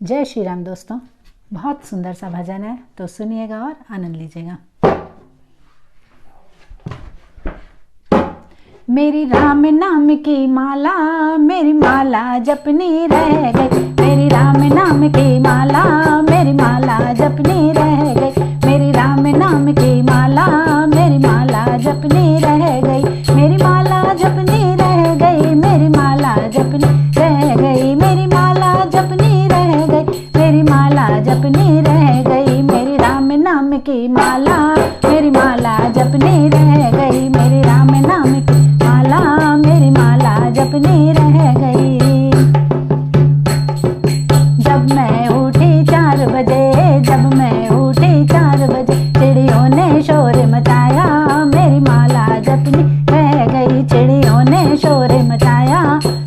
जय श्री राम दोस्तों, बहुत सुंदर सा भजन है, तो सुनिएगा और आनंद लीजिएगा। मेरी राम नाम की माला, मेरी माला जपनी रह गई। मेरी राम नाम की माला, मेरी माला जपनी रह गई। मेरी राम नाम की माला, मेरी माला जपनी रह गई। मेरी माला जपनी रह गई, मेरी माला जपनी रह गई। मेरी माला जपनी रह गई, मेरी माला जपनी रह गई। मेरी राम नाम की माला, मेरी माला जपनी रह गई। मेरी राम नाम की माला, मेरी माला जपनी रह गई। जब मैं उठी 4 बजे, जब मैं उठी 4 बजे, चिड़ियों ने शोर मचाया, मेरी माला जपनी रह गई। चिड़ियों ने शोर मचाया,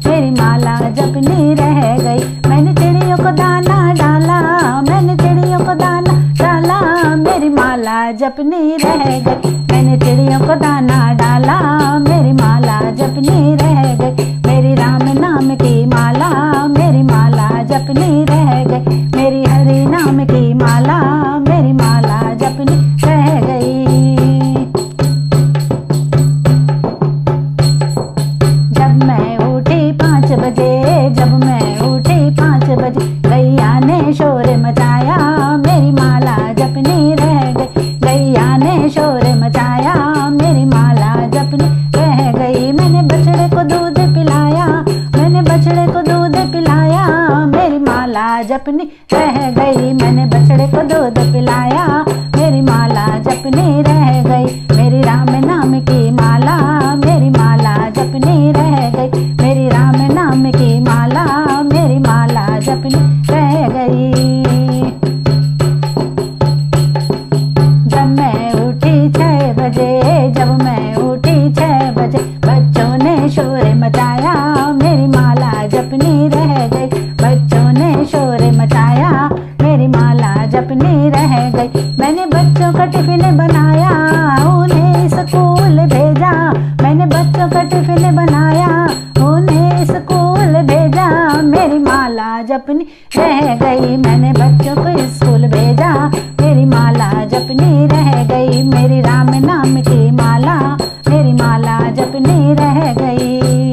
मेरी माला जपनी रह गई। मैंने चिड़ियों को दाना डाला, मैंने चिड़ियों को दाना डाला, मेरी माला जपनी रह गई। मैंने चिड़ियों को दाना डाला, मेरी माला जपनी रह गई। मेरी राम नाम की माला, मेरी माला जपनी रह गई। मेरी हरि नाम की माला, मेरी माला जपनी रह गई। जब मैं उठी 5 बजे, जब मैं उठी 5 बजे, गैया ने शोर मचाया, मेरी माला जपनी रह गई। गैया ने शोर मचाया, मेरी माला जपनी रह गई। मैंने बछड़े को दूध पिलाया, मैंने बछड़े को दूध पिलाया, मेरी माला जपनी रह गई। मैंने बछड़े को दूध पिलाया, मेरी माला जपनी रह गई। मेरी राम नाम की माला, मेरी माला जपनी रह गई। मेरी राम नाम की माला, मेरी माला जपनी रह गई। जब मैं उठी 6 बजे, जब मैं उठी 6 बजे, बच्चों ने शोर मचाया, मेरी माला जपनी रह गई। बच्चों ने शोर मचाया, मेरी माला जपनी रह गई। मैंने बच्चों का टिफिन बनाया, उन्हें स्कूल भेजा। मैंने बच्चों का टिफिन बनाया, उन्हें स्कूल भेजा, मेरी माला जपनी रह गई। मैंने बच्चों को स्कूल भेजा, मेरी माला जपनी रह गई। मेरी राम नाम की माला, मेरी माला जपनी रह गई।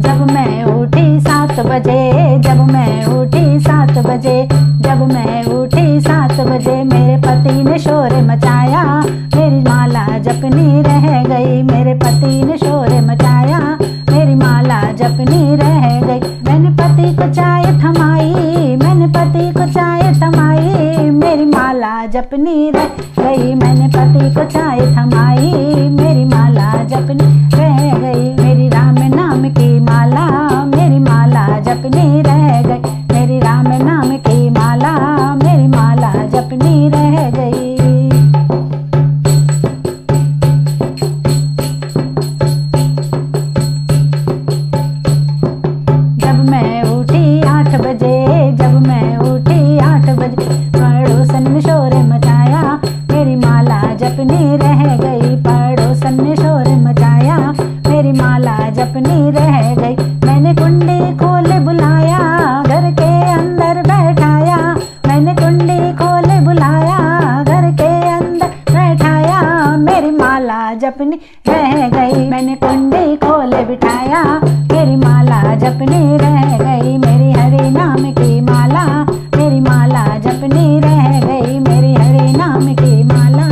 जब मैं उठी 7 बजे, जब मैं उठी 7 बजे, जब मैं उठी 7 बजे, मेरे पति ने शोर मचाया, मेरी माला जपनी रह गई। मेरे पति ने शोर मचाया, मेरी माला जपनी रह गई। मैंने पति को चाय थमाई, मैंने पति को चाय थमाई, मेरी माला जपनी रह गई। मैंने पति को चाय थमाई, मेरी माला जपनी रह गई। मेरी राम नाम की माला, मेरी माला जपनी रह गई। मेरी राम नाम की माला, मेरी माला जपनी रह गई। जब मैं उठी 8 बजे, जब मैं उठी 8 बजे, पड़ोसन ने शोर मचाया, मेरी माला जपनी रह गई। पड़ोसन ने शोर मचाया, मेरी माला जपनी रह गई। मैंने कुंडी खोले बुलाया, घर के अंदर बैठाया। मैंने कुंडी खोले बुलाया, घर के अंदर बैठाया, मेरी माला जपनी रह गई। मैंने कुंडी खोले बिठाया, मेरी माला जपनी रह गई। मेरी हरि नाम की माला, मेरी माला जपनी रह गई। मेरी हरि नाम की माला,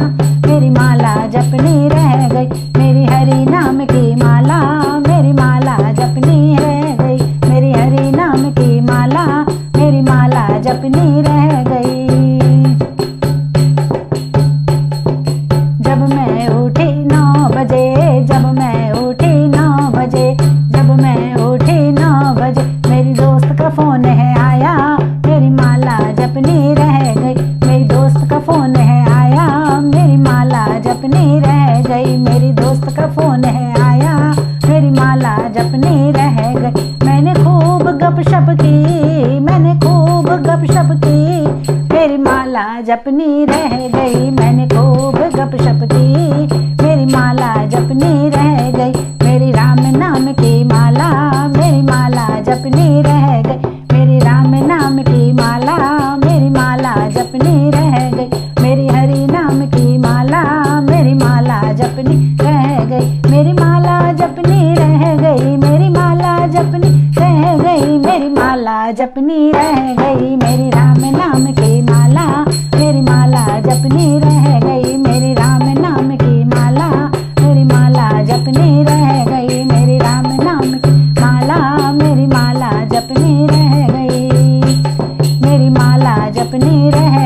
मेरी माला जपनी रह गई। मेरी हरि नाम की माला, मेरी माला जपनी रह गई। मेरी हरि नाम की माला, मेरी माला जपनी रह गई। जब मैं उठी 9 बजे, जब मैं उठी 9 बजे, जब मैं उठी 9 बजे, मेरी दोस्त का फोन है आया, मेरी माला जपनी रह गई। मेरी दोस्त का फोन है आया, मेरी माला जपनी रह गई। मेरी दोस्त का फोन है आया, मेरी माला जपनी रह गई। मैंने खूब गपशप की, मैंने खूब गपशप की, मेरी माला जपनी रह गई। मैंने खूब गपशप की, मेरी माला जपनी रह गई। मेरी राम नाम की माला, मेरी माला जपनी रह गई। मेरी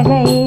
गई।